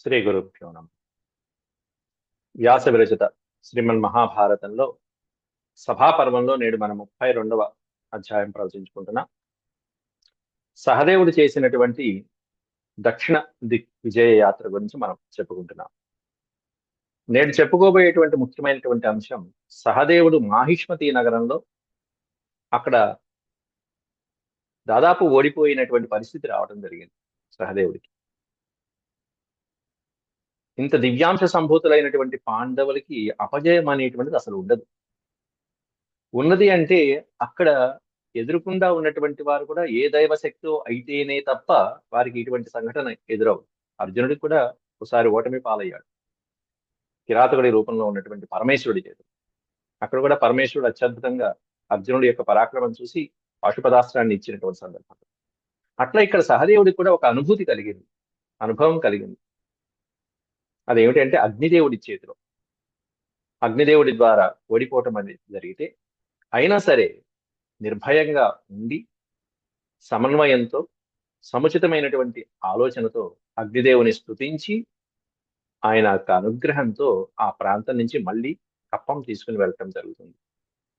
శ్రీ గురుభ్యో నమః. వ్యాస విరచిత శ్రీమన్ మహాభారతంలో సభాపర్వంలో నేడు మనం 32వ అధ్యాయం ప్రవచించుకుంటున్నాం. సహదేవుడు చేసినటువంటి దక్షిణ దిక్ విజయ యాత్ర గురించి మనం చెప్పుకుంటున్నాం. నేడు చెప్పుకోబోయేటువంటి ముఖ్యమైనటువంటి అంశం, సహదేవుడు మాహిష్మతి నగరంలో అక్కడ దాదాపు ఓడిపోయినటువంటి పరిస్థితి రావడం జరిగింది. సహదేవుడికి ఇంత దివ్యాంశ సంభూతులైనటువంటి పాండవులకి అపజయం అనేటువంటిది అసలు ఉండదు. ఉన్నది అంటే అక్కడ ఎదురుకుండా ఉన్నటువంటి వారు కూడా ఏ దైవశక్తో అయితేనే తప్ప వారికి ఇటువంటి సంఘటన ఎదురవు. అర్జునుడికి కూడా ఒకసారి ఓటమి పాలయ్యాడు, కిరాతకుడి రూపంలో ఉన్నటువంటి పరమేశ్వరుడి చేత. అక్కడ కూడా పరమేశ్వరుడు అత్యద్భుతంగా అర్జునుడి యొక్క పరాక్రమం చూసి పాశుపదాస్త్రాన్ని ఇచ్చినటువంటి సందర్భం. అట్లా ఇక్కడ సహదేవుడికి కూడా ఒక అనుభూతి కలిగింది, అనుభవం కలిగింది. అదేమిటంటే అగ్నిదేవుడి చేతిలో, అగ్నిదేవుడి ద్వారా ఓడిపోవటం అనేది జరిగితే అయినా సరే నిర్భయంగా ఉండి సమన్వయంతో సముచితమైనటువంటి ఆలోచనతో అగ్నిదేవుని స్తుతించి ఆయన యొక్క అనుగ్రహంతో ఆ ప్రాంతం నుంచి మళ్ళీ కప్పం తీసుకుని వెళ్ళటం జరుగుతుంది.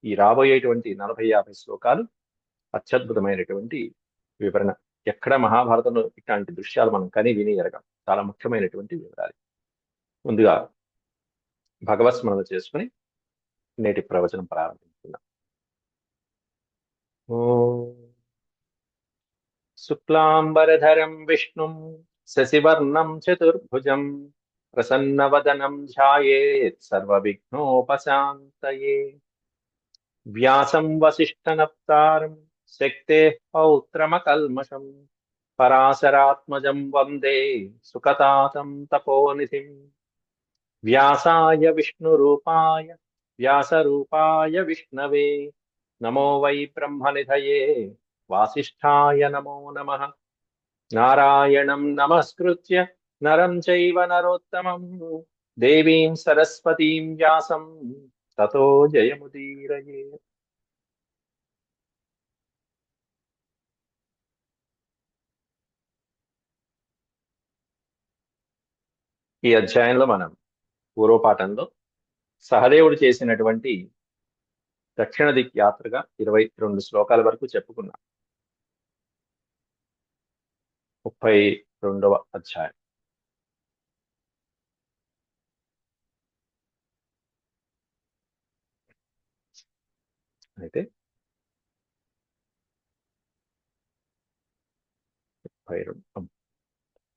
ఈ రాబోయేటువంటి 40-50 శ్లోకాలు అత్యద్భుతమైనటువంటి వివరణ. ఎక్కడ మహాభారతంలో ఇట్లాంటి దృశ్యాలు మనం కని విని ఎరగం. చాలా ముఖ్యమైనటువంటి వివరాలు. ముందుగా భగవత్ స్మరణ చేసుకుని నేటి ప్రవచనం ప్రారంభించుకుందాం. ఓం శుక్లాంబరధరం విష్ణుం శశివర్ణం చతుర్భుజం ప్రసన్నవదనం ధ్యాయేత్ సర్వవిఘ్నోపశాంతయే. వ్యాసం వసిష్ఠనప్తారం శక్తేః పౌత్రమకల్మషం పరాశరాత్మజం వందే సుఖతాతం తపోనిధిం. వ్యాసాయ విష్ణురూపాయ వ్యాసరూపాయ విష్ణవే నమో వై బ్రహ్మనిధయే వాసిష్ఠాయ నమో నమః. నారాయణం నమస్కృత్య నరం చైవ నరోత్తమం దేవీం సరస్వతీం వ్యాసం తతో జయముదీరయే. ఈ అధ్యాయంలో మనం పూర్వపాఠంలో సహదేవుడు చేసినటువంటి దక్షిణ దిక్ యాత్రగా 22 శ్లోకాల వరకు చెప్పుకున్నాం. 32వ అధ్యాయం. అయితే 32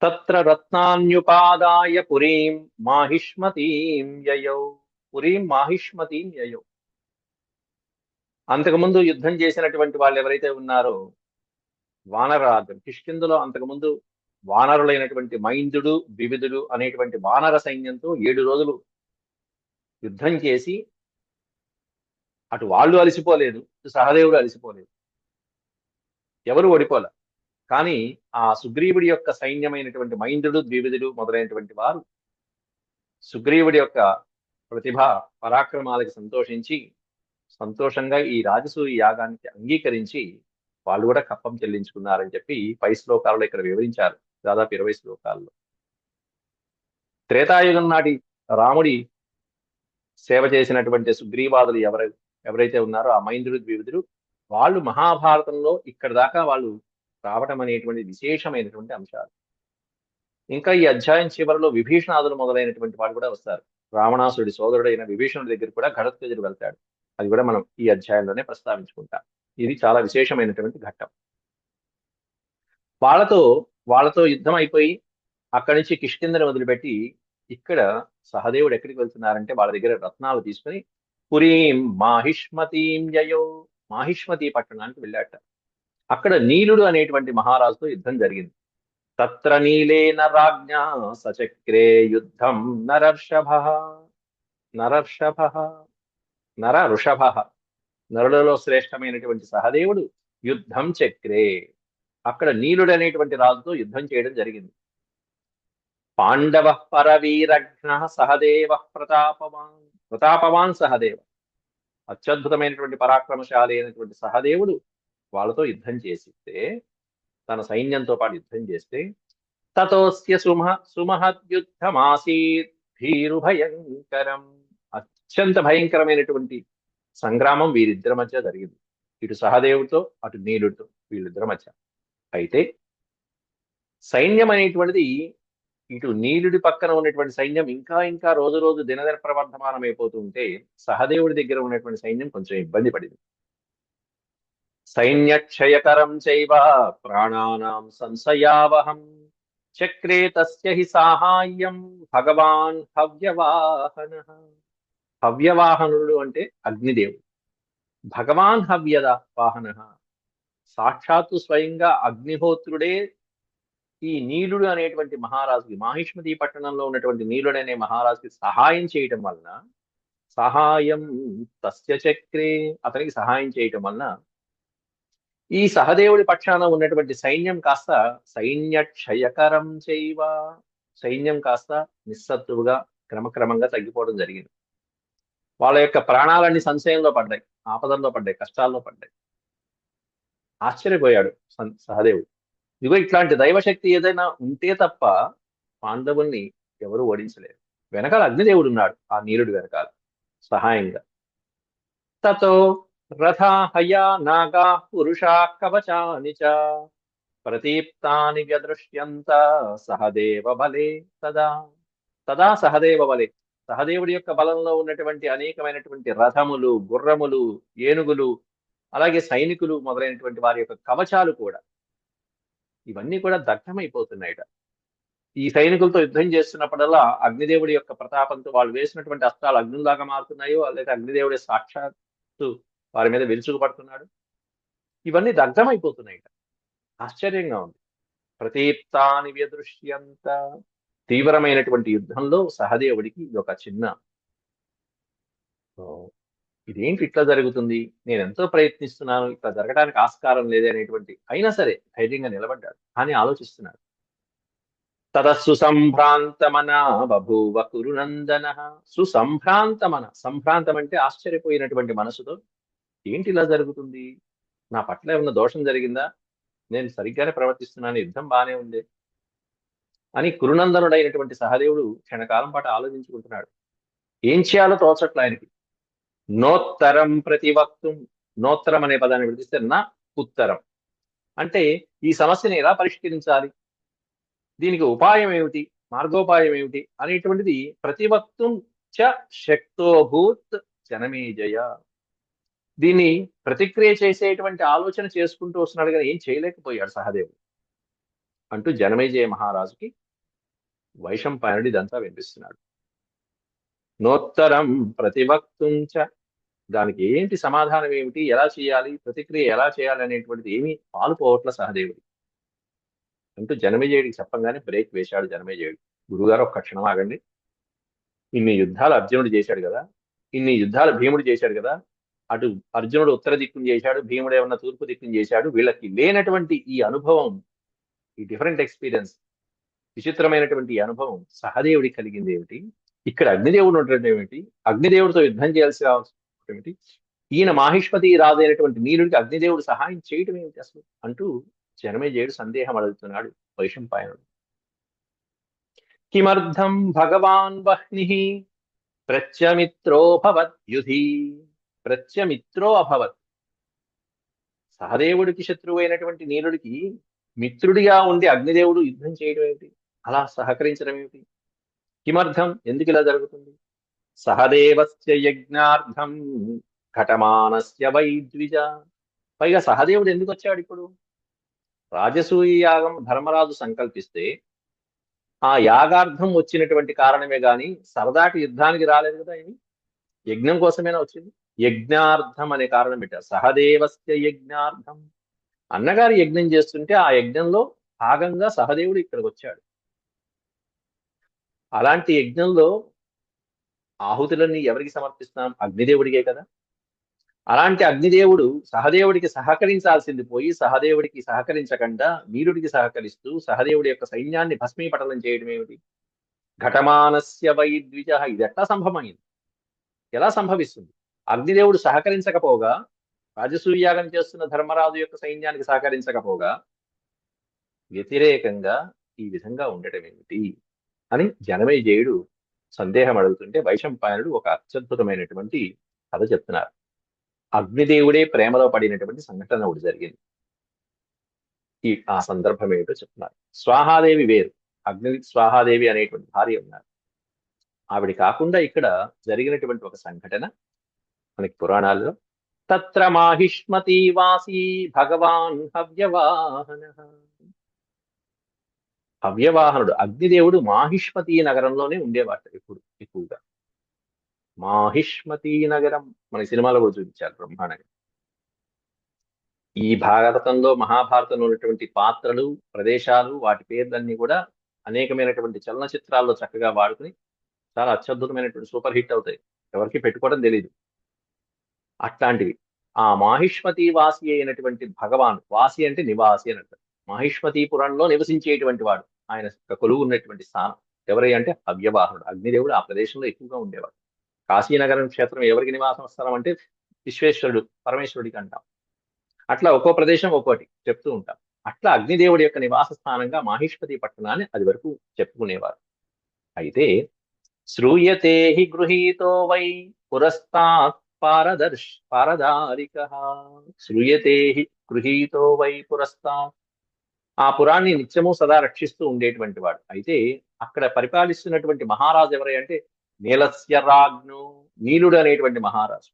తత్ర రత్నాన్యుపాదాయ పురీం మాహిష్మతీం యయౌ. పురీం మాహిష్మతీం యయౌ. అంతకుముందు యుద్ధం చేసినటువంటి వాళ్ళు ఎవరైతే ఉన్నారో వానరరాజ్యం కిష్కింధలో అంతకుముందు వానరులైనటువంటి మైందుడు వివిధుడు అనేటువంటి వానర సైన్యంతో 7 రోజులు యుద్ధం చేసి అటు వాళ్ళు అలసిపోలేదు, ఇటు సహదేవుడు అలసిపోలేదు, ఎవరు ఓడిపోలే. కానీ ఆ సుగ్రీవుడి యొక్క సైన్యమైనటువంటి మైంద్రుడు ద్వివిధుడు మొదలైనటువంటి వారు సుగ్రీవుడి యొక్క ప్రతిభ పరాక్రమాలకి సంతోషించి సంతోషంగా ఈ రాజసూయ యాగానికి అంగీకరించి వాళ్ళు కూడా కప్పం చెల్లించుకున్నారని చెప్పి పై శ్లోకాలలో ఇక్కడ వివరించారు. దాదాపు 20 శ్లోకాల్లో త్రేతాయుగం నాటి రాముడి సేవ చేసినటువంటి సుగ్రీవాదులు ఎవరైతే ఉన్నారో ఆ మైంద్రుడు ద్వివిధుడు వాళ్ళు మహాభారతంలో ఇక్కడ దాకా వాళ్ళు రావటం అనేటువంటి విశేషమైనటువంటి అంశాలు. ఇంకా ఈ అధ్యాయం చివరిలో విభీషణాదులు మొదలైనటువంటి వాళ్ళు కూడా వస్తారు. రావణాసుడి సోదరుడైన విభీషణుడి దగ్గర కూడా ఘటోత్కచుడు వెళ్తాడు. అది కూడా మనం ఈ అధ్యాయంలోనే ప్రస్తావించుకుంటాం. ఇది చాలా విశేషమైనటువంటి ఘట్టం. వాళ్ళతో యుద్ధం అయిపోయి అక్కడి నుంచి కిష్కింధని వదిలిపెట్టి ఇక్కడ సహదేవుడు ఎక్కడికి వెళ్తున్నారంటే వాళ్ళ దగ్గర రత్నాలు తీసుకుని పురీం మాహిష్మతీం యయో, మాహిష్మతి పట్టణానికి వెళ్ళాట. అక్కడ నీలుడు అనేటువంటి మహారాజుతో యుద్ధం జరిగింది. తత్ర నీలేన రాజ్ఞా సచక్రే యుద్ధం నరర్షభ. నరర్షభ నర ఋషభ, నరులలో శ్రేష్టమైనటువంటి సహదేవుడు యుద్ధం చక్రే అక్కడ నీలుడు అనేటువంటి రాజుతో యుద్ధం చేయడం జరిగింది. పాండవ పరవీరఘ్న సహదేవ ప్రతాపవాన్. ప్రతాపవాన్ సహదేవ, అత్యద్భుతమైనటువంటి పరాక్రమశాలి అయినటువంటి సహదేవుడు వాళ్ళతో యుద్ధం చేసిస్తే, తన సైన్యంతో పాటు యుద్ధం చేస్తే తతోస్య సుమహద్యుద్ధమాసీత్ భీరుభయంకరం. అత్యంత భయంకరమైనటువంటి సంగ్రామం వీరిద్దరి మధ్య జరిగింది, ఇటు సహదేవుడితో అటు నీలుడితో, వీళ్ళిద్దరి మధ్య. అయితే సైన్యం అనేటువంటిది, ఇటు నీలుడి పక్కన ఉన్నటువంటి సైన్యం ఇంకా ఇంకా రోజు రోజు దినదిన ప్రవర్ధమానం అయిపోతూ ఉంటే, సహదేవుడి దగ్గర ఉన్నటువంటి సైన్యం కొంచెం ఇబ్బంది పడింది. సైన్యక్షయకరం చైవ ప్రాణానాం సంశయావహం చక్రే తస్య హి సాహాయ్యం భగవాన్ హవ్యవాహన. హవ్యవాహనుడు అంటే అగ్నిదేవుడు. భగవాన్ హవ్యద వాహన, సాక్షాత్తు స్వయంగా అగ్నిహోత్రుడే ఈ నీలుడు అనేటువంటి మహారాజుకి, మాహిష్మతి పట్టణంలో ఉన్నటువంటి నీలుడు అనే మహారాజుకి సహాయం చేయటం వలన, సహాయం తస్య చక్రే, అతనికి సహాయం చేయటం వలన ఈ సహదేవుడి పక్షాన ఉన్నటువంటి సైన్యం కాస్త సైన్యక్షయకరం చైవ, సైన్యం కాస్త నిస్సత్తువుగా క్రమక్రమంగా తగ్గిపోవడం జరిగింది. వాళ్ళ యొక్క ప్రాణాలన్నీ సంశయంలో పడ్డాయి, ఆపదల్లో పడ్డాయి, కష్టాల్లో పడ్డాయి. ఆశ్చర్యపోయాడు సహదేవుడు. ఇదిగో ఇట్లాంటి దైవశక్తి ఏదైనా ఉంటే తప్ప పాండవుల్ని ఎవరు ఓడించలేరు. వెనకాల అగ్నిదేవుడు ఉన్నాడు, ఆ నీలుడు వెనకాల సహాయంగా. తతో రథా హయా నాగా పురుషా కవచాని చ ప్రదీప్తాని వ్యదృశ్యంత సహదేవ బలే తదా. తదా సహదేవ బలే, సహదేవుడి యొక్క బలంలో ఉన్నటువంటి అనేకమైనటువంటి రథములు, గుర్రములు, ఏనుగులు, అలాగే సైనికులు మొదలైనటువంటి వారి యొక్క కవచాలు కూడా, ఇవన్నీ కూడా దగ్ధమైపోతున్నాయట. ఈ సైనికులతో యుద్ధం చేస్తున్నప్పుడల్లా అగ్నిదేవుడి యొక్క ప్రతాపంతో వాళ్ళు వేసినటువంటి అస్త్రాలు అగ్నులాగా మారుతున్నాయో, లేదా అగ్నిదేవుడి సాక్షాత్తు వారి మీద విరుచుకుపడుతున్నాడు, ఇవన్నీ దగ్ధమైపోతున్నాయట. ఆశ్చర్యంగా ఉంది. ప్రతీప్తాని వ్యదృశ్యంత, తీవ్రమైనటువంటి యుద్ధంలో సహదేవుడికి ఇది ఒక చిన్న ఇదేంటి ఇట్లా జరుగుతుంది, నేను ఎంతో ప్రయత్నిస్తున్నాను, ఇట్లా జరగడానికి ఆస్కారం లేదే అనేటువంటి, అయినా సరే ధైర్యంగా నిలబడ్డాడు. అని ఆలోచిస్తున్నాడు. సుసంభ్రాంతమన బభూవ కురునందన. సుసంభ్రాంతమన, సంభ్రాంతం అంటే ఆశ్చర్యపోయినటువంటి మనసుతో, ఏంటి ఇలా జరుగుతుంది, నా పట్ల ఏమన్నా దోషం జరిగిందా, నేను సరిగ్గానే ప్రవర్తిస్తున్నాను, యుద్ధం బానే ఉంది అని కురునందనుడైనటువంటి సహదేవుడు క్షణకాలం పాటు ఆలోచించుకుంటున్నాడు. ఏం చేయాలో తోచట్ల ఆయనకి. నోత్తరం ప్రతివక్తం, నోత్తరం అనే పదాన్ని విడిస్తే నా ఉత్తరం అంటే, ఈ సమస్యని ఎలా పరిష్కరించాలి, దీనికి ఉపాయం ఏమిటి, మార్గోపాయం ఏమిటి అనేటువంటిది ప్రతివక్తం చ శక్తోభూత్ జనమేజయ. దీన్ని ప్రతిక్రియ చేసేటువంటి ఆలోచన చేసుకుంటూ వస్తున్నాడు, కానీ ఏం చేయలేకపోయాడు సహదేవుడు అంటూ జనమేజయ మహారాజుకి వైశంపాయనుడు ఇదంతా వినిపిస్తున్నాడు. నోత్తరం ప్రతివక్తం చ, దానికి ఏంటి సమాధానం ఏమిటి, ఎలా చేయాలి, ప్రతిక్రియ ఎలా చేయాలి అనేటువంటిది ఏమీ పాలుపోవట్ల సహదేవుడి అంటూ జనమేజయుడికి చెప్పంగానే బ్రేక్ వేశాడు జనమేజయుడు. గురుగారు ఒక్క క్షణం ఆగండి, ఇన్ని యుద్ధాలు అర్జునుడు చేశాడు కదా, ఇన్ని యుద్ధాలు భీముడు చేశాడు కదా, అటు అర్జునుడు ఉత్తర దిక్కుని చేశాడు, భీముడు ఏమన్నా తూర్పు దిక్కుని చేశాడు, వీళ్ళకి లేనటువంటి ఈ అనుభవం, ఈ డిఫరెంట్ ఎక్స్పీరియన్స్, విచిత్రమైనటువంటి ఈ అనుభవం సహదేవుడికి కలిగింది ఏమిటి, ఇక్కడ అగ్నిదేవుడు ఉండటం ఏమిటి, అగ్నిదేవుడితో యుద్ధం చేయాల్సి ఏమిటి, ఈయన మాహిష్మతి రాజైనటువంటి నీలుడికి అగ్నిదేవుడు సహాయం చేయటం ఏమిటి అసలు అంటూ జనమేజయుడు సందేహం అడుగుతున్నాడు వైశంపాయనుడు. కిమర్థం భగవాన్ వహ్ని ప్రత్యమిత్రోభవత్ యుధి. ప్రత్యమిత్రో అభవత్, సహదేవుడికి శత్రువు అయినటువంటి నీలుడికి మిత్రుడిగా ఉండి అగ్నిదేవుడు యుద్ధం చేయడం ఏమిటి, అలా సహకరించడం ఏమిటి, కిమర్థం, ఎందుకు ఇలా జరుగుతుంది. సహదేవస్య యజ్ఞార్థం ఘటమానస్య వైద్విజ. పైగా సహదేవుడు ఎందుకు వచ్చాడు ఇప్పుడు, రాజసూయ యాగం ధర్మరాజు సంకల్పిస్తే ఆ యాగార్థం వచ్చినటువంటి కారణమే గాని సరదాకి యుద్ధానికి రాలేదు కదా, ఆయన యజ్ఞం కోసమేనా వచ్చింది. యజ్ఞార్థం అనే కారణం పెట్టారు. సహదేవస్య యజ్ఞార్థం, అన్నగారు యజ్ఞం చేస్తుంటే ఆ యజ్ఞంలో భాగంగా సహదేవుడు ఇక్కడికి వచ్చాడు. అలాంటి యజ్ఞంలో ఆహుతులన్నీ ఎవరికి సమర్పిస్తాం, అగ్నిదేవుడికే కదా. అలాంటి అగ్నిదేవుడు సహదేవుడికి సహకరించాల్సింది పోయి సహదేవుడికి సహకరించకుండా నీలుడికి సహకరిస్తూ సహదేవుడి యొక్క సైన్యాన్ని భస్మీపటలం చేయడం ఏమిటి. ఘటమానస్య వైద్విజ, ఇది ఎట్లా సంభవమైంది, ఎలా సంభవిస్తుంది. అగ్నిదేవుడు సహకరించకపోగా, రాజసూయాగం చేస్తున్న ధర్మరాజు యొక్క సైన్యానికి సహకరించకపోగా వ్యతిరేకంగా ఈ విధంగా ఉండటం ఏమిటి అని జనమేజయుడు సందేహం అడుగుతుంటే వైశంపాయనుడు ఒక అత్యద్భుతమైనటువంటి కథ చెప్తున్నారు. అగ్నిదేవుడే ప్రేమలో పడినటువంటి సంఘటన ఒకటి జరిగింది. ఆ సందర్భం ఏమిటో చెప్తున్నారు. స్వాహాదేవి వేరు, అగ్ని స్వాహాదేవి అనేటువంటి భార్య ఉన్నారు. ఆవిడ కాకుండా ఇక్కడ జరిగినటువంటి ఒక సంఘటన మనకి పురాణాల్లో, తత్ర మాహిష్మతి వాసి భగవాన్ హవ్యవాహన. హవ్యవాహనుడు అగ్నిదేవుడు మాహిష్మతి నగరంలోనే ఉండేవాట ఎక్కువగా. మాహిష్మతి నగరం మన సినిమాలో కూడా చూపించారు బ్రహ్మాండంగా. ఈ భారతంలో మహాభారతంలో ఉన్నటువంటి పాత్రలు, ప్రదేశాలు, వాటి పేర్లన్నీ కూడా అనేకమైనటువంటి చలనచిత్రాల్లో చక్కగా వాడుకుని చాలా అత్యద్భుతమైనటువంటి సూపర్ హిట్ అవుతాయి. ఎవరికి పెట్టుకోవడం తెలియదు. అట్లాంటివి ఆ మాహిష్మతి వాసి అయినటువంటి భగవాన్, వాసి అంటే నివాసి అని అంటారు. మాహిష్మతీపురంలో నివసించేటువంటి వాడు, ఆయన కొలువు ఉన్నటువంటి స్థానం ఎవరై అంటే హవ్యవాహనుడు. అగ్నిదేవుడు ఆ ప్రదేశంలో ఎక్కువగా ఉండేవాడు. కాశీనగరం క్షేత్రం ఎవరికి నివాసం స్థలం అంటే విశ్వేశ్వరుడు, పరమేశ్వరుడికి అంటాం. అట్లా ఒక్కో ప్రదేశం ఒక్కోటి చెప్తూ ఉంటాం. అట్లా అగ్నిదేవుడి యొక్క నివాస స్థానంగా మాహిష్మతి పట్టణాన్ని అది వరకు చెప్పుకునేవారు. అయితే శ్రూయతే హి గృహీతో వై పురస్తాత్ పారదారికః. శ్రూయతే he గృహీతో why పురస్తాత్. ఆ పురాన్ని నిత్యము సదా రక్షిస్తూ ఉండేటువంటి వాడు. అయితే అక్కడ పరిపాలిస్తున్నటువంటి మహారాజు ఎవరై అంటే నీలస్య రాజ్ఞు, నీలుడు అనేటువంటి మహారాజు.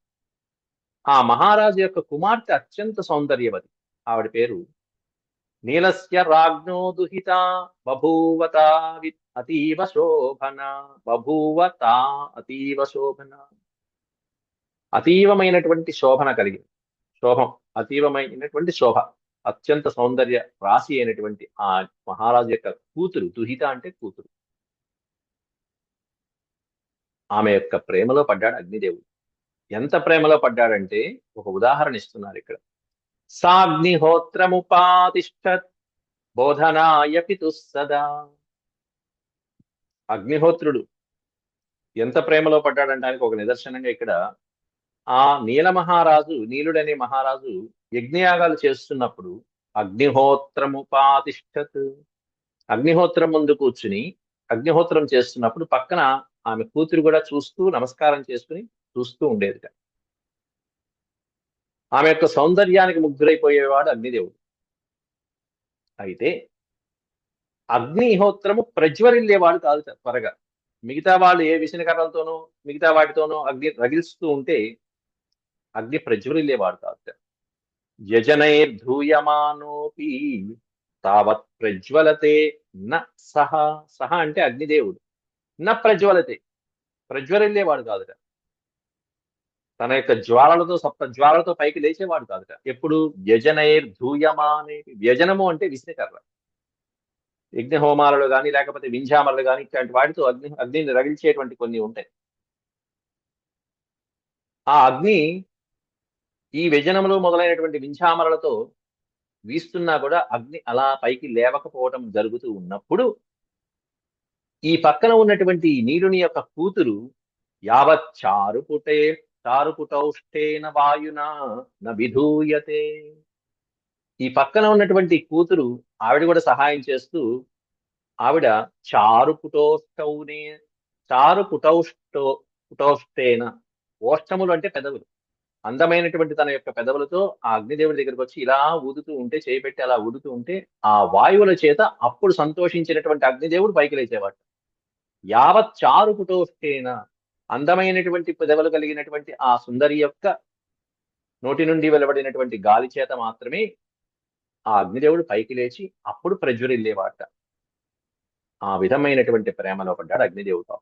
ఆ మహారాజు యొక్క కుమార్తె అత్యంత సౌందర్యవతి. ఆవిడ పేరు నీలస్య రాజ్ఞో దుహిత బభూవత అతీవ శోభన. బభూవత అతీవ శోభన, అతీవమైనటువంటి శోభన కలిగింది. శోభం, అతీవమైనటువంటి శోభ, అత్యంత సౌందర్య రాశి అయినటువంటి ఆ మహారాజు యొక్క కూతురు, దుహిత అంటే కూతురు. ఆమె యొక్క ప్రేమలో పడ్డాడు అగ్నిదేవుడు. ఎంత ప్రేమలో పడ్డాడంటే ఒక ఉదాహరణ ఇస్తున్నారు ఇక్కడ. సాగ్నిహోత్రముపాతిష్ఠత్ బోధనాయ పితుః సదా. అగ్నిహోత్రుడు ఎంత ప్రేమలో పడ్డాడంటానికి ఒక నిదర్శనంగా ఇక్కడ ఆ నీల మహారాజు, నీలుడనే మహారాజు యజ్ఞయాగాలు చేస్తున్నప్పుడు అగ్నిహోత్రముపాతిష్ఠత్, అగ్నిహోత్రం ముందు కూర్చుని అగ్నిహోత్రం చేస్తున్నప్పుడు పక్కన ఆమె కూతురు కూడా చూస్తూ నమస్కారం చేసుకుని చూస్తూ ఉండేదిట. ఆమె యొక్క సౌందర్యానికి ముగ్ధులైపోయేవాడు అగ్నిదేవుడు. అయితే అగ్నిహోత్రము ప్రజ్వరిల్లేవాడు కాదు త్వరగా. మిగతా వాళ్ళు ఏ విసనకర్రలతోనో మిగతా వాటితోనో అగ్ని రగిలిస్తూ ఉంటే అగ్ని ప్రజ్వరిల్లేవాడు కాదు. యజనైర్ధూయమానోపి తావత్ ప్రజ్వలతే న సహ. సహ అంటే అగ్నిదేవుడు. న ప్రజ్వలతే, ప్రజ్వరిల్లేవాడు కాదుట. తన యొక్క జ్వాలలతో, సప్త జ్వాలలతో పైకి లేచేవాడు కాదుట. ఎప్పుడు యజనైర్ధూయమానే. వ్యజనము అంటే విసనకర్ర. యజ్ఞ హోమాలలో కానీ లేకపోతే వింజామరలు కానీ ఇట్లాంటి వాటితో అగ్నిని రగిల్చేటువంటి కొన్ని ఉంటాయి. ఆ అగ్ని ఈ వ్యజనములు మొదలైనటువంటి వింఛామరలతో వీస్తున్నా కూడా అగ్ని అలా పైకి లేవకపోవటం జరుగుతూ ఉన్నప్పుడు ఈ పక్కన ఉన్నటువంటి నీరుని యొక్క కూతురు యావత్ చారుపుటౌష్టేన వాయునా న విధూయతే. ఈ పక్కన ఉన్నటువంటి కూతురు ఆవిడ కూడా సహాయం చేస్తూ ఆవిడ చారుపుటౌష్టౌనే పుటౌష్టేన, ఓష్టములు అంటే పెదవులు, అందమైనటువంటి తన యొక్క పెదవులతో ఆ అగ్నిదేవుడి దగ్గరికి వచ్చి ఇలా ఊదుతూ ఉంటే, చేయి పెట్టి అలా ఊదుతూ ఉంటే ఆ వాయువుల చేత అప్పుడు సంతోషించినటువంటి అగ్నిదేవుడు పైకి లేచేవాడు. యావత్ చారుపుటోష్టేన, అందమైనటువంటి పెదవులు కలిగినటువంటి ఆ సుందరి యొక్క నోటి నుండి వెలువడినటువంటి గాలి చేత మాత్రమే ఆ అగ్నిదేవుడు పైకి లేచి అప్పుడు ప్రజ్వరిల్లేవాట. ఆ విధమైనటువంటి ప్రేమలో పడ్డాడు అగ్నిదేవుడు.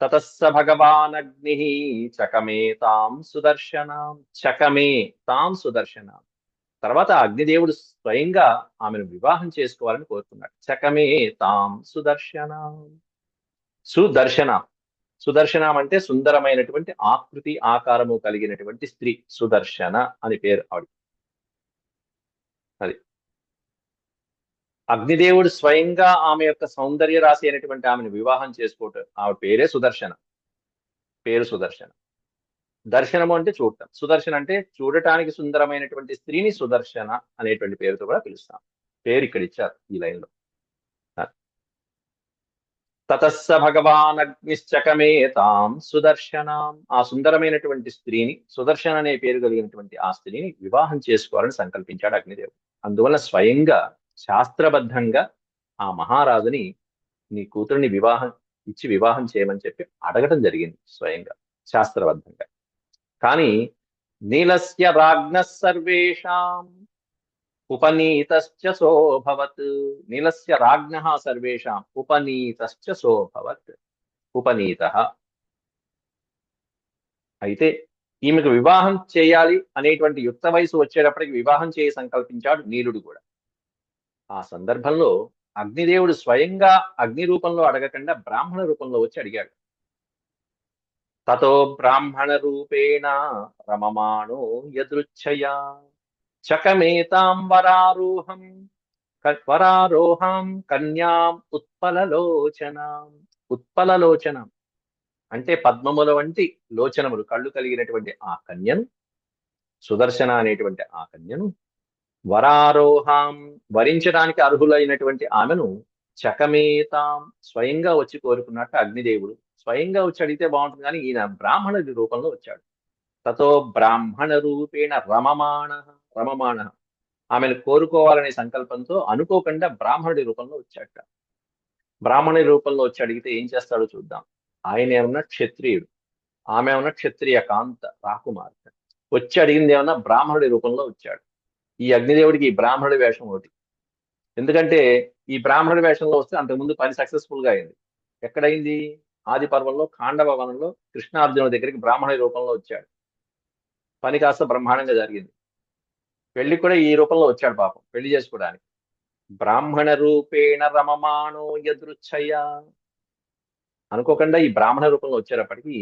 తతస్స భగవానగ్ని చకమే తాం సుదర్శనాం. చకమే తాం సుదర్శనాం. తర్వాత అగ్నిదేవుడు స్వయంగా ఆమెను వివాహం చేసుకోవాలని కోరుకున్నాడు. చకమే తాం సుదర్శనాం. సుదర్శనం, సుదర్శనం అంటే సుందరమైనటువంటి ఆకృతి ఆకారము కలిగినటువంటి స్త్రీ, సుదర్శన అని పేరు ఆవిడ. అది అగ్నిదేవుడు స్వయంగా ఆమె యొక్క సౌందర్య రాశి అయినటువంటి ఆమెను వివాహం చేసుకోవటం, ఆవిడ పేరే సుదర్శన, పేరు సుదర్శన. దర్శనము అంటే చూడటం, సుదర్శన అంటే చూడటానికి సుందరమైనటువంటి స్త్రీని సుదర్శన అనేటువంటి పేరుతో కూడా పిలుస్తాం. పేరు ఇక్కడ ఇచ్చారు ఈ లైన్ లో. తతస్స భగవాన్ అగ్నిశ్చకమే తాం సుదర్శనాం, ఆ సుందరమైనటువంటి స్త్రీని, సుదర్శన అనే పేరు కలిగినటువంటి ఆ స్త్రీని వివాహం చేసుకోవాలని సంకల్పించాడు అగ్నిదేవుడు. అందువల్ల స్వయంగా శాస్త్రబద్ధంగా ఆ మహారాజుని నీ కూతురిని వివాహం చేయమని చెప్పి అడగటం జరిగింది స్వయంగా శాస్త్రబద్ధంగా. కానీ నీలస్య రాజ్ఞ సర్వేషాం ఉపనీతశ్చ సోభవత్, నీలస్య రాజ్ఞ సర్వేషాం ఉపనీతశ్చ సోభవత్, ఉపనీత. అయితే ఈమెకు వివాహం చేయాలి అనేటువంటి యుక్త వయసు వచ్చేటప్పటికి వివాహం చేయి సంకల్పించాడు నీలుడు కూడా. ఆ సందర్భంలో అగ్నిదేవుడు స్వయంగా అగ్ని రూపంలో అడగకుండా బ్రాహ్మణ రూపంలో వచ్చి అడిగాడు. తతో బ్రాహ్మణ రూపేణ రమమాణో యదృచ్ఛయా చకమేతాం వరారోహం కన్యాం ఉత్పలలోచనాం. ఉత్పలలోచనం అంటే పద్మముల వంటి లోచనములు, కళ్ళు కలిగినటువంటి ఆ కన్యను, సుదర్శన అనేటువంటి ఆ కన్యను, వరారోహాం వరించడానికి అర్హులైనటువంటి ఆమెను, చకమేతాం స్వయంగా వచ్చి కోరుకున్నట్టు అగ్నిదేవుడు స్వయంగా వచ్చి అడిగితే బాగుంటుంది, కానీ ఈయన బ్రాహ్మణుడి రూపంలో వచ్చాడు. తతో బ్రాహ్మణ రూపేణ రమమాణ ఆమెను కోరుకోవాలనే సంకల్పంతో అనుకోకుండా బ్రాహ్మణుడి రూపంలో వచ్చాట. బ్రాహ్మణుడి రూపంలో వచ్చి అడిగితే ఏం చేస్తాడో చూద్దాం. ఆయన ఏమన్నా క్షత్రియుడు, ఆమె ఏమన్నా క్షత్రియ కాంత రాకుమార్తె. వచ్చి అడిగింది ఏమన్నా బ్రాహ్మణుడి రూపంలో వచ్చాడు. ఈ అగ్నిదేవుడికి ఈ బ్రాహ్మణుడి వేషం ఒకటి. ఎందుకంటే ఈ బ్రాహ్మణుడి వేషంలో వస్తే అంతకుముందు పని సక్సెస్ఫుల్ గా అయింది. ఎక్కడైంది? ఆది పర్వంలో ఖాండవ వనంలో కృష్ణార్జునుడి దగ్గరికి బ్రాహ్మణుడి రూపంలో వచ్చాడు. పని కాస్త బ్రహ్మాండంగా జరిగింది. పెళ్లి కూడా ఈ రూపంలో వచ్చాడు పాపం పెళ్లి చేసుకోవడానికి. బ్రాహ్మణ రూపేణ రమమాణో యదృచ్ఛయ, అనుకోకుండా ఈ బ్రాహ్మణ రూపంలో వచ్చేటప్పటికి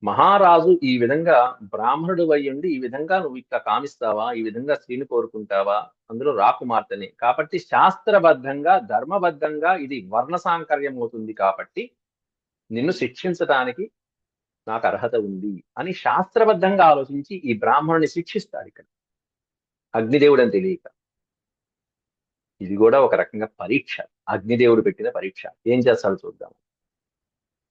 మహారాజు ఈ విధంగా బ్రాహ్మణుడు అయ్యుండి ఈ విధంగా నువ్వు ఇట్లా కామిస్తావా, ఈ విధంగా స్త్రీని కోరుకుంటావా, అందులో రాకుమార్తెని, కాబట్టి శాస్త్రబద్ధంగా ధర్మబద్ధంగా ఇది వర్ణ సాంకర్యం అవుతుంది, కాబట్టి నిన్ను శిక్షించడానికి నాకు అర్హత ఉంది అని శాస్త్రబద్ధంగా ఆలోచించి ఈ బ్రాహ్మణుని శిక్షిస్తాడు ఇక్కడ అగ్నిదేవుడు అని తెలియక. ఇది కూడా ఒక రకంగా పరీక్ష, అగ్నిదేవుడు పెట్టిన పరీక్ష. ఏం చేస్తాడో చూద్దాం.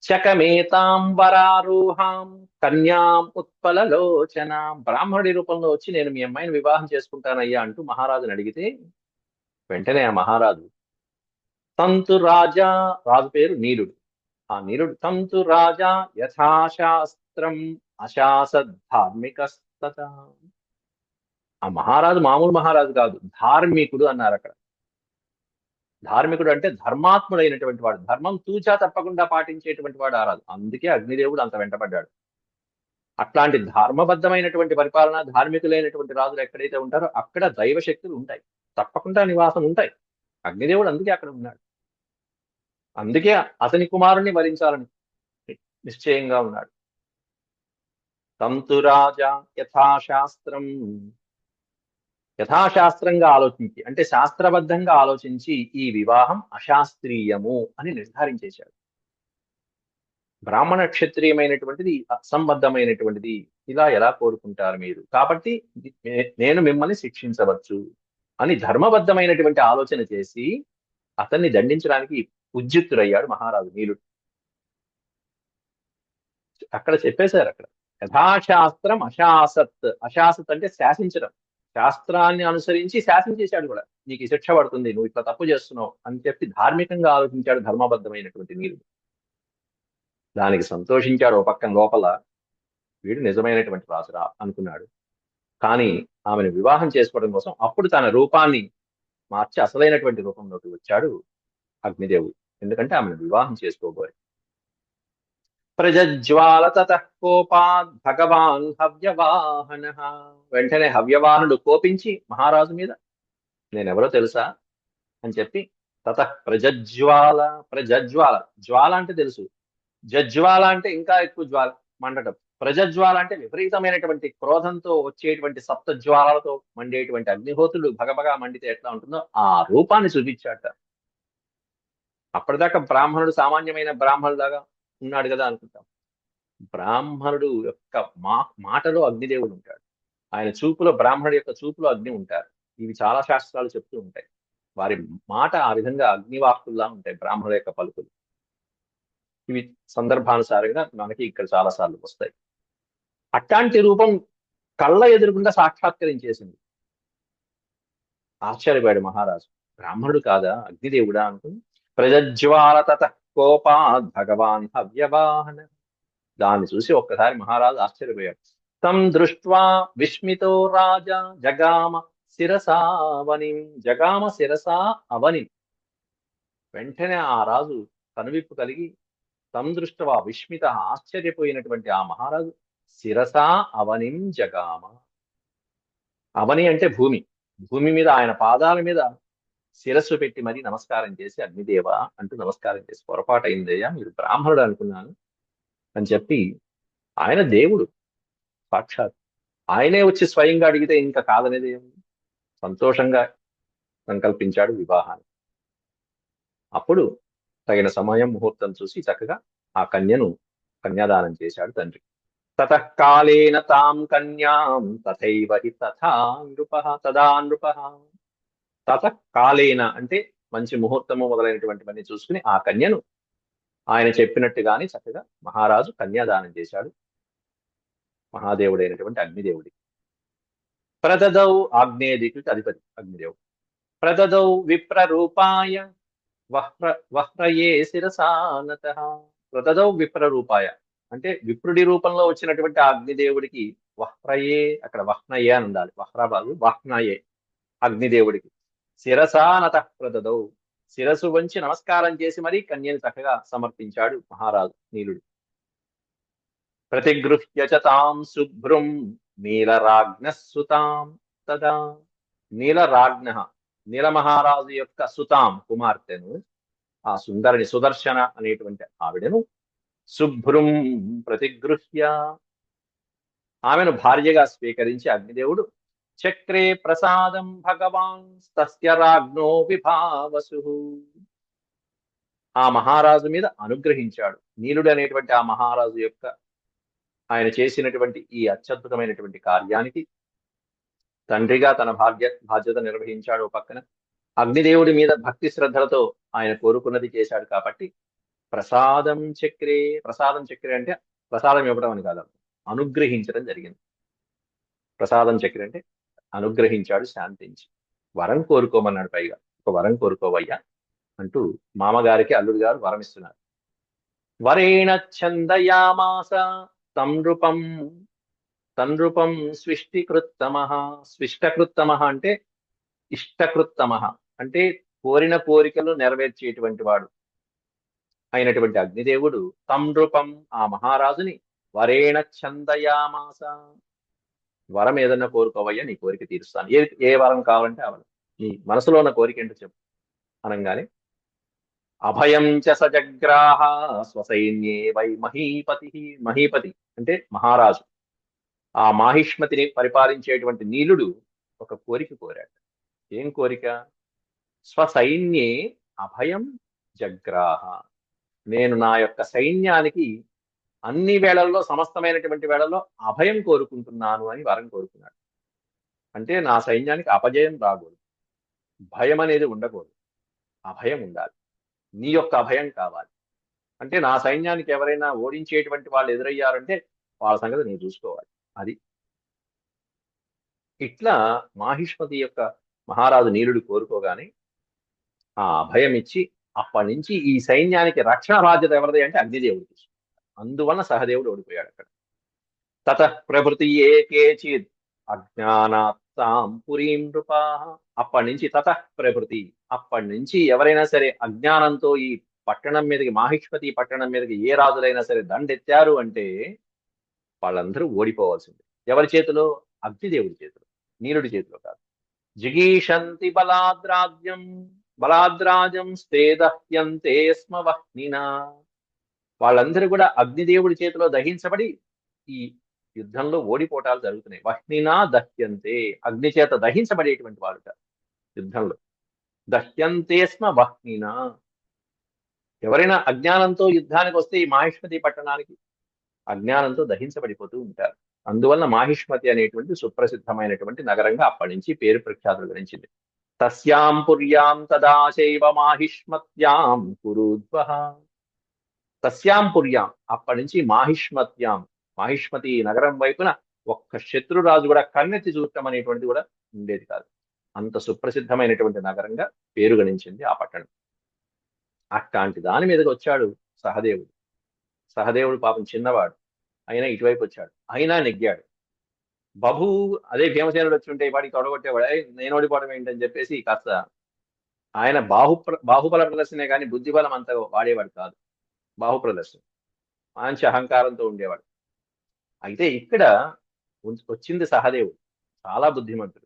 చకమేతాం వరారోహాం కన్యాం ఉత్పలలోచనాం, బ్రాహ్మణుడి రూపంలో వచ్చి నేను మీ అమ్మాయిని వివాహం చేసుకుంటానయ్యా అంటూ మహారాజుని అడిగితే వెంటనే ఆ మహారాజు తంతు రాజా, రాజు పేరు నీలుడు, ఆ నీలుడు తంతు రాజా యథాశాస్త్రం అశాసద్ధార్మికస్తత. ఆ మహారాజు మామూలు మహారాజు కాదు, ధార్మికుడు అన్నారు అక్కడ. ధార్మికుడు అంటే ధర్మాత్ముడైనటువంటి వాడు, ధర్మం తూచా తప్పకుండా పాటించేటువంటి వాడు ఆ రాజు. అందుకే అగ్నిదేవుడు అంత వెంటబడ్డాడు. అట్లాంటి ధర్మబద్ధమైనటువంటి పరిపాలన, ధార్మికులైనటువంటి రాజులు ఎక్కడైతే ఉంటారో అక్కడ దైవ శక్తులు ఉంటాయి, తప్పకుండా నివాసం ఉంటాయి. అగ్నిదేవుడు అందుకే అక్కడ ఉన్నాడు. అందుకే అతని కుమారుణ్ణి వరించాలని నిశ్చయంగా ఉన్నాడు. తంతురాజా యథాశాస్త్రం, యథాశాస్త్రంగా ఆలోచించి అంటే శాస్త్రబద్ధంగా ఆలోచించి ఈ వివాహం అశాస్త్రీయము అని నిర్ధారించేశాడు. బ్రాహ్మణ క్షత్రియమైనటువంటిది అసంబద్ధమైనటువంటిది, ఇలా ఎలా కోరుకుంటారు మీరు, కాబట్టి నేను మిమ్మల్ని శిక్షించవచ్చు అని ధర్మబద్ధమైనటువంటి ఆలోచన చేసి అతన్ని దండించడానికి ఉద్యుక్తుడయ్యాడు మహారాజు నీలుడు. అక్కడ చెప్పేశారు అక్కడ యథాశాస్త్రం అశాసత్, అశాసత్ అంటే శాసించడం, శాస్త్రాన్ని అనుసరించి శాసించేశాడు కూడా. నీకు ఈ శిక్ష పడుతుంది, నువ్వు ఇట్లా తప్పు చేస్తున్నావు అని చెప్పి ధార్మికంగా ఆలోచించాడు ధర్మబద్ధమైనటువంటి నీలుడు. దానికి సంతోషించాడు ఓ పక్కన లోపల, వీడు నిజమైనటువంటి రాజురా అనుకున్నాడు. కానీ ఆమెను వివాహం చేసుకోవడం కోసం అప్పుడు తన రూపాన్ని మార్చి అసలైనటువంటి రూపంలోకి వచ్చాడు అగ్నిదేవుడు. ఎందుకంటే ఆమెను వివాహం చేసుకోబోయి. ప్రజ్వాల తతః కోపాద్ భగవాన్ హవ్యవాహన, వెంటనే హవ్యవాహనుడు కోపించి మహారాజు మీద నేనెవరో తెలుసా అని చెప్పి తతః ప్రజ్వాల, జ్వాల అంటే తెలుసు, జజ్వాల అంటే ఇంకా ఎక్కువ జ్వాల మండటం, ప్రజ్వాల అంటే విపరీతమైనటువంటి క్రోధంతో వచ్చేటువంటి సప్త జ్వాలలతో మండేటువంటి అగ్నిహోత్రుడు భగభగా మండితే ఎట్లా ఉంటుందో ఆ రూపాన్ని చూపించాట. అప్పటిదాకా బ్రాహ్మణుడు సామాన్యమైన బ్రాహ్మణులాగా ఉన్నాడు కదా అనుకుంటాం. బ్రాహ్మణుడు యొక్క మాటలో అగ్నిదేవుడు ఉంటాడు. ఆయన చూపులో బ్రాహ్మణుడి యొక్క చూపులో అగ్ని ఉంటారు. ఇవి చాలా శాస్త్రాలు చెప్తూ ఉంటాయి. వారి మాట ఆ విధంగా అగ్నివాక్కుల్లా ఉంటాయి బ్రాహ్మణుల యొక్క పలుకులు. ఇవి సందర్భానుసారంగా మనకి ఇక్కడ చాలా సార్లు వస్తాయి. అట్లాంటి రూపం కళ్ళ ఎదురుగుండా సాక్షాత్కరించేసింది. ఆశ్చర్యపోయాడు మహారాజు. బ్రాహ్మణుడు కాదా అగ్నిదేవుడా అనుకుని ప్రజజ్వాల తత కోపాద్ భగవాన్ హవ్యవాహన. దాన్ని చూసి ఒక్కసారి మహారాజు ఆశ్చర్యపోయాడు. తం దృష్ట్వా విస్మితో రాజా జగామ శిరసావనిం. జగామ శిరసా అవని. వెంటనే ఆ రాజు కనువిప్పు కలిగి తం దృష్ట్వా విస్మిత ఆశ్చర్యపోయినటువంటి ఆ మహారాజు శిరసా అవనిం జగామ. అవని అంటే భూమి. భూమి మీద ఆయన పాదాల మీద శిరస్సు పెట్టి మరీ నమస్కారం చేసి అగ్నిదేవ అంటూ నమస్కారం చేసి పొరపాటు అయిందయ్యా, మీరు బ్రాహ్మణుడు అనుకున్నాను అని చెప్పి, ఆయన దేవుడు సాక్షాత్, ఆయనే వచ్చి స్వయంగా అడిగితే ఇంకా కాదనేది ఏముంది? సంతోషంగా సంకల్పించాడు వివాహాన్ని. అప్పుడు తగిన సమయం ముహూర్తం చూసి చక్కగా ఆ కన్యను కన్యాదానం చేశాడు తండ్రి. తతః కాలేన తాం కన్యాం తథైవ హి తథా నృపః తదా నృపః. తతః కాలేన అంటే మంచి ముహూర్తము మొదలైనటువంటివన్నీ చూసుకుని ఆ కన్యను ఆయన చెప్పినట్టుగానే చక్కగా మహారాజు కన్యాదానం చేశాడు మహాదేవుడైనటువంటి అగ్నిదేవుడి. ప్రదదౌ ఆగ్నేయ దిక్కుకి అధిపతి అగ్నిదేవుడు. ప్రదదౌ విప్రరూపాయ వహ్రయే శిరసానతః. ప్రదదౌ విప్రరూపాయ అంటే విప్రుడి రూపంలో వచ్చినటువంటి ఆ అగ్నిదేవుడికి వహ్రయే, అక్కడ వహ్నయే అని ఉండాలి, వహ్రబాలు వహ్నయే అగ్నిదేవుడికి శిరసానత ప్రదదౌ, శిరసు వంచి నమస్కారం చేసి మరీ కన్యని చక్కగా సమర్పించాడు మహారాజు నీలుడు. ప్రతిగృహ్య చ తాం శుభ్రం నీలరాజ్ఞ సుతాం తదా. నీలరాజ్ఞ, నీలమహారాజు యొక్క సుతాం కుమార్తెను, ఆ సుందరిని సుదర్శన అనేటువంటి ఆవిడను శుభ్రం ప్రతిగృహ్య, ఆమెను భార్యగా స్వీకరించి అగ్నిదేవుడు చక్రే ప్రసాదం భగవాన్ తస్య రాజ్ఞో విభావసు, ఆ మహారాజు మీద అనుగ్రహించాడు. నీలుడు అనేటువంటి ఆ మహారాజు యొక్క ఆయన చేసినటువంటి ఈ అత్యద్భుతమైనటువంటి కార్యానికి తండ్రిగా తన బాధ్యత నిర్వహించాడు. ఓ పక్కన అగ్నిదేవుడి మీద భక్తి శ్రద్ధలతో ఆయన కోరుకున్నది చేశాడు కాబట్టి ప్రసాదం చక్రే, ప్రసాదం చక్రే అంటే ప్రసాదం ఇవ్వడం అని కాదు, అనుగ్రహించడం జరిగింది. ప్రసాదం చక్రే అంటే అనుగ్రహించాడు శాంతించి. వరం కోరుకోమన్నాడు, పైగా ఒక వరం కోరుకోవయ్యా అంటూ మామగారికి అల్లుడు గారు వరం ఇస్తున్నారు. వరేణ ఛందయామాస తం నృపం, తన్రూపం స్విష్టికృత్తమ. స్విష్టకృత్తమ అంటే ఇష్టకృత్తమ అంటే కోరిన కోరికలు నెరవేర్చేటువంటి వాడు అయినటువంటి అగ్నిదేవుడు తం నృపం ఆ మహారాజుని వరేణ ఛందయామాస, వరం ఏదన్నా కోరుకోవయ్యా నీ కోరిక తీరుస్తాను, ఏ వరం కావాలంటే ఆ వరం, నీ మనసులో ఉన్న కోరిక ఏంటో చెప్పు అనగానే అభయం చ సజగ్రాహ స్వసైన్యే వై మహీపతి. మహీపతి అంటే మహారాజు, ఆ మాహిష్మతిని పరిపాలించేటువంటి నీలుడు ఒక కోరిక కోరాడు. ఏం కోరిక? స్వసైన్యే అభయం జగ్రాహ, నేను నా యొక్క సైన్యానికి అన్ని వేళల్లో సమస్తమైనటువంటి వేళల్లో అభయం కోరుకుంటున్నాను అని వరం కోరుకున్నాడు. అంటే నా సైన్యానికి అపజయం రాకూడదు, భయం అనేది ఉండకూడదు, అభయం ఉండాలి, నీ యొక్క అభయం కావాలి. అంటే నా సైన్యానికి ఎవరైనా ఓడించేటువంటి వాళ్ళు ఎదురయ్యారంటే వాళ్ళ సంగతి నేను చూసుకోవాలి. అది ఇట్లా మాహిష్మతి యొక్క మహారాజు నీలుడు కోరుకోగానే ఆ అభయం ఇచ్చి అప్పటి నుంచి ఈ సైన్యానికి రక్షణ బాధ్యత ఎవరిది అంటే అగ్నిదేవుడు తీసుకున్నాడు. అందువల్ల సహదేవుడు ఓడిపోయాడు అక్కడ. తత ప్రభృతి ఏ కేచిద్ అజ్ఞానాత్తాం పురీం నృపా. అప్పటి నుంచి తత ప్రభృతి, అప్పటి నుంచి ఎవరైనా సరే అజ్ఞానంతో ఈ పట్టణం మీదకి, మాహిష్మతి పట్టణం మీదకి ఏ రాజులైనా సరే దండెత్తారు అంటే వాళ్ళందరూ ఓడిపోవాల్సిందే. ఎవరి చేతిలో? అగ్నిదేవుడి చేతిలో, నీలుడి చేతిలో కాదు. జిగీషంతి బలాద్రాజ్యం బలాద్రాజం స్థేదహ్యంతే స్మ వహ్నినా. వాళ్ళందరూ కూడా అగ్నిదేవుడి చేతిలో దహించబడి ఈ యుద్ధంలో ఓడిపోవటాలు జరుగుతున్నాయి. వహ్నినా దహ్యంతే, అగ్ని చేత దహించబడేటువంటి వాడుట యుద్ధంలో. దహ్యంతే స్మ వహ్నినా, ఎవరైనా అజ్ఞానంతో యుద్ధానికి వస్తే ఈ మాహిష్మతి పట్టణానికి అజ్ఞానంతో దహించబడిపోతూ ఉంటారు. అందువలన మాహిష్మతి అనేటువంటి సుప్రసిద్ధమైనటువంటి నగరంగా అప్పటి నుంచి పేరు ప్రఖ్యాతులు గడించింది. తస్యాం పుర్యాం తదా చైవ మాహిష్మత్యాం కురుద్వః. తస్యాం పుర్యాం, అప్పటి నుంచి మాహిష్మత్యాం, మాహిష్మతి నగరం వైపున ఒక్క శత్రురాజు కూడా కన్నెత్తి చూడటం అనేటువంటిది కూడా ఉండేది కాదు. అంత సుప్రసిద్ధమైనటువంటి నగరంగా పేరు గణించింది ఆ పట్టణం. అట్లాంటి దాని మీదకి వచ్చాడు సహదేవుడు. సహదేవుడు పాపం చిన్నవాడు, అయినా ఇటువైపు వచ్చాడు, అయినా నెగ్గాడు. బభూ, అదే భీమసేనుడు వచ్చి ఉంటే వాడికి తొడగొట్టేవాడు. నేను ఓడిపోవడం ఏంటని చెప్పేసి కాస్త ఆయన బాహుబల ప్రదర్శనే కానీ బుద్ధిబలం అంత వాడేవాడు కాదు. బాహు ప్రదర్శన, మంచి అహంకారంతో ఉండేవాడు. అయితే ఇక్కడ వచ్చింది సహదేవుడు, చాలా బుద్ధిమంతుడు.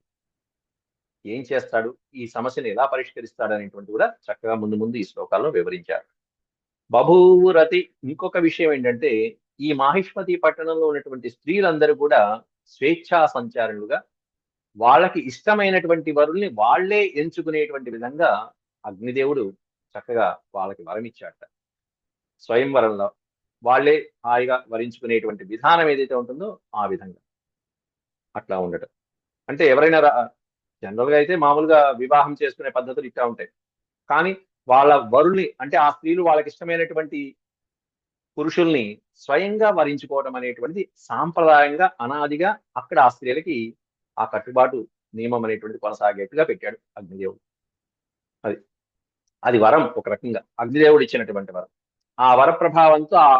ఏం చేస్తాడు, ఈ సమస్యను ఎలా పరిష్కరిస్తాడు అనేటువంటి కూడా చక్కగా ముందు ముందు ఈ శ్లోకాల్లో వివరించారు. బభూరతి. ఇంకొక విషయం ఏంటంటే, ఈ మాహిష్మతి పట్టణంలో ఉన్నటువంటి స్త్రీలందరూ కూడా స్వేచ్ఛా సంచారులుగా వాళ్ళకి ఇష్టమైనటువంటి వరుల్ని వాళ్లే ఎంచుకునేటువంటి విధంగా అగ్నిదేవుడు చక్కగా వాళ్ళకి వరమిచ్చాట. స్వయంవరంలో వాళ్లే హాయిగా వరించుకునేటువంటి విధానం ఏదైతే ఉంటుందో ఆ విధంగా అట్లా ఉండటం. అంటే ఎవరైనా జనరల్ గా అయితే మామూలుగా వివాహం చేసుకునే పద్ధతులు ఇట్లా ఉంటాయి. కానీ వాళ్ళ వరుల్ని, అంటే ఆ స్త్రీలు వాళ్ళకి ఇష్టమైనటువంటి పురుషుల్ని స్వయంగా వరించుకోవడం అనేటువంటిది సాంప్రదాయంగా అనాదిగా అక్కడ ఆ స్త్రీలకి ఆ కట్టుబాటు నియమం అనేటువంటిది కొనసాగేట్టుగా పెట్టాడు అగ్నిదేవుడు. అది అది వరం, ఒక రకంగా అగ్నిదేవుడు ఇచ్చినటువంటి వరం. ఆ వర ప్రభావంతో ఆ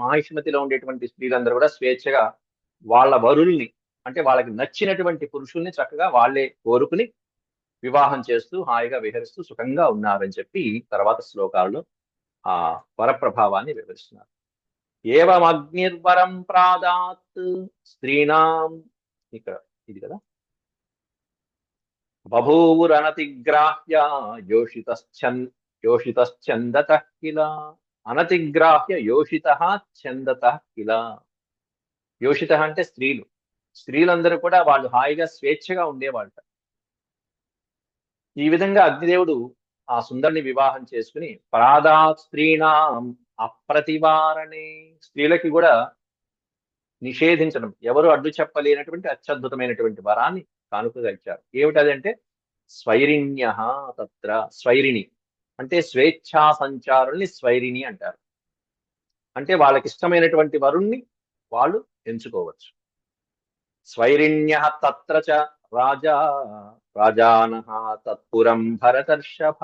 మహిష్మతిలో ఉండేటువంటి స్త్రీలందరూ కూడా స్వేచ్ఛగా వాళ్ళ వరుల్ని, అంటే వాళ్ళకి నచ్చినటువంటి పురుషుల్ని చక్కగా వాళ్ళే కోరుకుని వివాహం చేస్తూ హాయిగా విహరిస్తూ సుఖంగా ఉన్నారని చెప్పి తర్వాత శ్లోకాల్లో ఆ వర ప్రభావాన్ని వివరిస్తున్నారు. ఏవమగ్నిర్వరం ప్రాదాత్ స్త్రీణాం, ఇక్కడ ఇది కదా, బభూవురనతిగ్రాహ్య యోషితశ్చందతః కిల. అనతిగ్రాహ్య యోషితః ఛందతః కిల. యోషిత అంటే స్త్రీలు. స్త్రీలందరూ కూడా వాళ్ళు హాయిగా స్వేచ్ఛగా ఉండేవాళ్ళ. ఈ విధంగా అగ్నిదేవుడు ఆ సుందరిని వివాహం చేసుకుని ప్రాదాత్ స్త్రీణాం అప్రతివారణే, స్త్రీలకి కూడా నిషేధించడం, ఎవరు అడ్డు చెప్పలేనటువంటి అత్యద్భుతమైనటువంటి వరాన్ని కానుకగా ఇచ్చారు. ఏమిటదంటే స్వైరిణ్య తత్ర. స్వైరిణి అంటే స్వేచ్ఛా సంచారుల్ని స్వైరిణి అంటారు. అంటే వాళ్ళకి ఇష్టమైనటువంటి వరుణ్ణి వాళ్ళు ఎంచుకోవచ్చు. స్వైరిణ్య తత్ర చ రాజా రాజానః తత్పురం భరతర్షభ.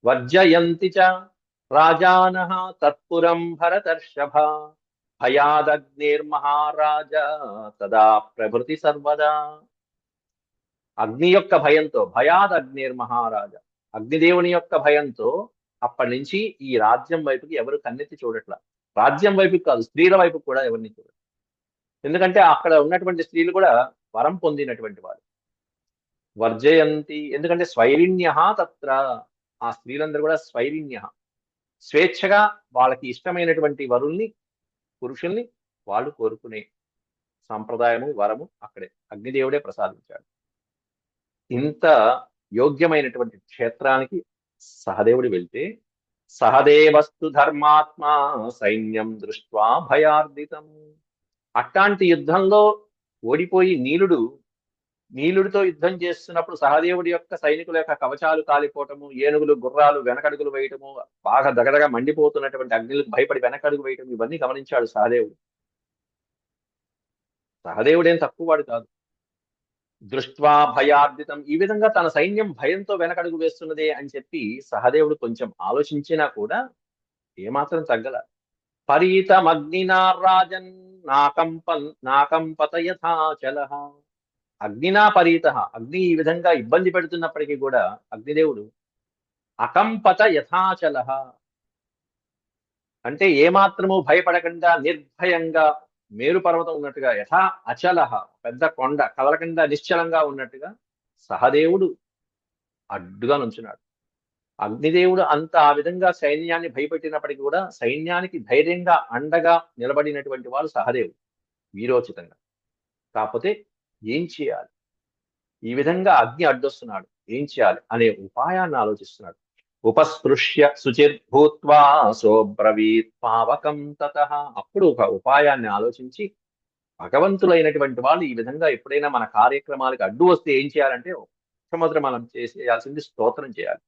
వర్జయంతి చ రాజానః తత్పురం భరతర్షభ. భయాదగ్నిర్మహారాజ తదా ప్రభృతి సర్వదా. అగ్ని యొక్క భయంతో, భయాదగ్నిర్మహారాజ, అగ్నిదేవుని యొక్క భయంతో అప్పటి నుంచి ఈ రాజ్యం వైపుకి ఎవరు కన్నెత్తి చూడట్లా. రాజ్యం వైపుకి కాదు, స్త్రీల వైపు కూడా ఎవరిని చూడరు. ఎందుకంటే అక్కడ ఉన్నటువంటి స్త్రీలు కూడా వరం పొందినటువంటి వారు. వర్జయంతి, ఎందుకంటే స్వైరిణ్య తత్ర, ఆ స్త్రీలందరూ కూడా స్వైరిణ్య, స్వేచ్ఛగా వాళ్ళకి ఇష్టమైనటువంటి వరుల్ని, పురుషుల్ని వాళ్ళు కోరుకునే సాంప్రదాయము వరము అక్కడే అగ్నిదేవుడే ప్రసాదించాడు. ఇంత యోగ్యమైనటువంటి క్షేత్రానికి సహదేవుడు వెళ్తే, సహదేవస్తు ధర్మాత్మా సైన్యం దృష్ట్వా భయార్దితం. అట్లాంటి యుద్ధంలో ఓడిపోయి నీలుడితో యుద్ధం చేస్తున్నప్పుడు సహదేవుడి యొక్క సైనికుల యొక్క కవచాలు కాలిపోవటము, ఏనుగులు గుర్రాలు వెనకడుగులు వేయటము, బాగా దగదగా మండిపోతున్నటువంటి అగ్నిలకు భయపడి వెనకడుగు వేయటం, ఇవన్నీ గమనించాడు సహదేవుడు. సహదేవుడేం తక్కువ వాడు కాదు. దృష్ట్వా భయార్దితం, ఈ విధంగా తన సైన్యం భయంతో వెనకడుగు వేస్తున్నదే అని చెప్పి సహదేవుడు కొంచెం ఆలోచించినా కూడా ఏమాత్రం తగ్గల. పరీతమగ్నినా రాజన్ నాకంపత యథాచల. అగ్నినా పరీత, అగ్ని ఈ విధంగా ఇబ్బంది పెడుతున్నప్పటికీ కూడా అగ్నిదేవుడు అకంపత యథాచల, అంటే ఏమాత్రము భయపడకుండా నిర్భయంగా మేరు పర్వతం ఉన్నట్టుగా, యథా అచల, పెద్ద కొండ కదలకుండా నిశ్చలంగా ఉన్నట్టుగా సహదేవుడు అడ్డుగా నుంచున్నాడు. అగ్నిదేవుడు అంత ఆ విధంగా సైన్యాన్ని భయపెట్టినప్పటికీ కూడా సైన్యానికి ధైర్యంగా అండగా నిలబడినటువంటి వాడు సహదేవుడు, వీరోచితంగా. కాకపోతే ఏం చేయాలి, ఈ విధంగా అగ్ని అడ్డొస్తున్నాడు, ఏం చేయాలి అనే ఉపాయాన్ని ఆలోచిస్తున్నాడు. ఉపస్పృశ్య శుచిర్భూత్వా సోబ్రవీత్ పావకం తతః. అప్పుడు ఒక ఉపాయాన్ని ఆలోచించి భగవంతులైనటువంటి వాళ్ళు ఈ విధంగా ఎప్పుడైనా మన కార్యక్రమాలకు అడ్డు వస్తే ఏం చేయాలంటే మొట్టమొదటి మనం చేయాల్సింది స్తోత్రం చేయాలి.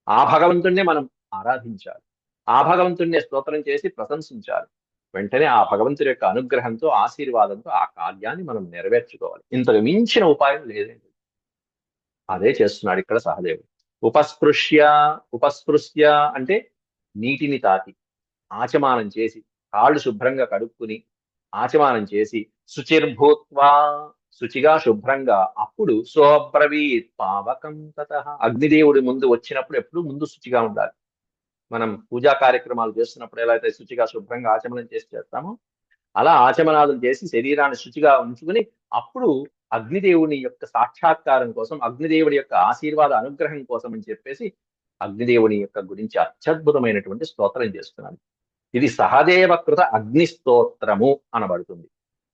ఆ భగవంతుణ్ణే మనం ఆరాధించాలి. ఆ భగవంతుణ్ణే స్తోత్రం చేసి ప్రశంసించాలి. వెంటనే ఆ భగవంతుడి యొక్క అనుగ్రహంతో ఆశీర్వాదంతో ఆ కార్యాన్ని మనం నెరవేర్చుకోవాలి. ఇంతకు మించిన ఉపాయం లేదండి. అదే చేస్తున్నాడు ఇక్కడ సహదేవుడు. ఉపస్పృశ్య, ఉపస్పృశ్య అంటే నీటిని తాకి ఆచమానం చేసి కాళ్ళు శుభ్రంగా కడుక్కుని ఆచమానం చేసి శుచిర్భూత్వా శుచిగా శుభ్రంగా అప్పుడు సోబ్రవీత్ పావకం తతః. అగ్నిదేవుడి ముందు వచ్చినప్పుడు ఎప్పుడు ముందు శుచిగా ఉండాలి. మనం పూజా కార్యక్రమాలు చేస్తున్నప్పుడు ఎలా అయితే శుచిగా శుభ్రంగా ఆచమనం చేసి చేస్తామో అలా ఆచమనాదులు చేసి శరీరాన్ని శుచిగా ఉంచుకుని అప్పుడు అగ్నిదేవుని యొక్క సాక్షాత్కారం కోసం అగ్నిదేవుడి యొక్క ఆశీర్వాద అనుగ్రహం కోసం అని చెప్పేసి అగ్నిదేవుని యొక్క గురించి అత్యద్భుతమైనటువంటి స్తోత్రం చేస్తున్నాను. ఇది సహదేవకృత అగ్ని స్తోత్రము అనబడుతుంది.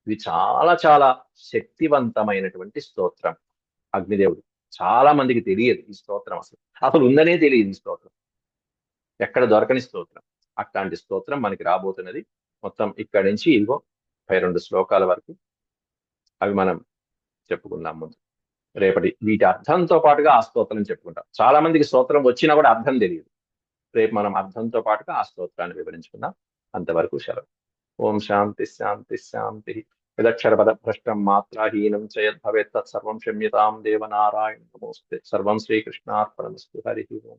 ఇది చాలా చాలా శక్తివంతమైనటువంటి స్తోత్రం. అగ్నిదేవుడు చాలా మందికి తెలియదు ఈ స్తోత్రం. అసలు అసలు ఉందనే తెలియదు ఈ స్తోత్రం. ఎక్కడ దొరకని స్తోత్రం. అట్లాంటి స్తోత్రం మనకి రాబోతున్నది. మొత్తం ఇక్కడి నుంచి ఇదిగో 22 శ్లోకాల వరకు అవి మనం చెప్పుకుందాం ముందు. రేపటి వీటి అర్థంతో పాటుగా ఆ స్తోత్రం చెప్పుకుంటాం. చాలా మందికి స్తోత్రం వచ్చినా కూడా అర్థం తెలియదు. రేపు మనం అర్థంతో పాటుగా ఆ స్తోత్రాన్ని వివరించుకుందాం. అంతవరకు సెలవు. ఓం శాంతి శాంతి శాంతి. యదక్షరపద భ్రష్టం మాత్రాహీనం చ యద్భవేత్ తత్సర్వం క్షమ్యతాం దేవనారాయణ నమోస్తే. సర్వం శ్రీకృష్ణార్పణమస్తు. హరి ఓం.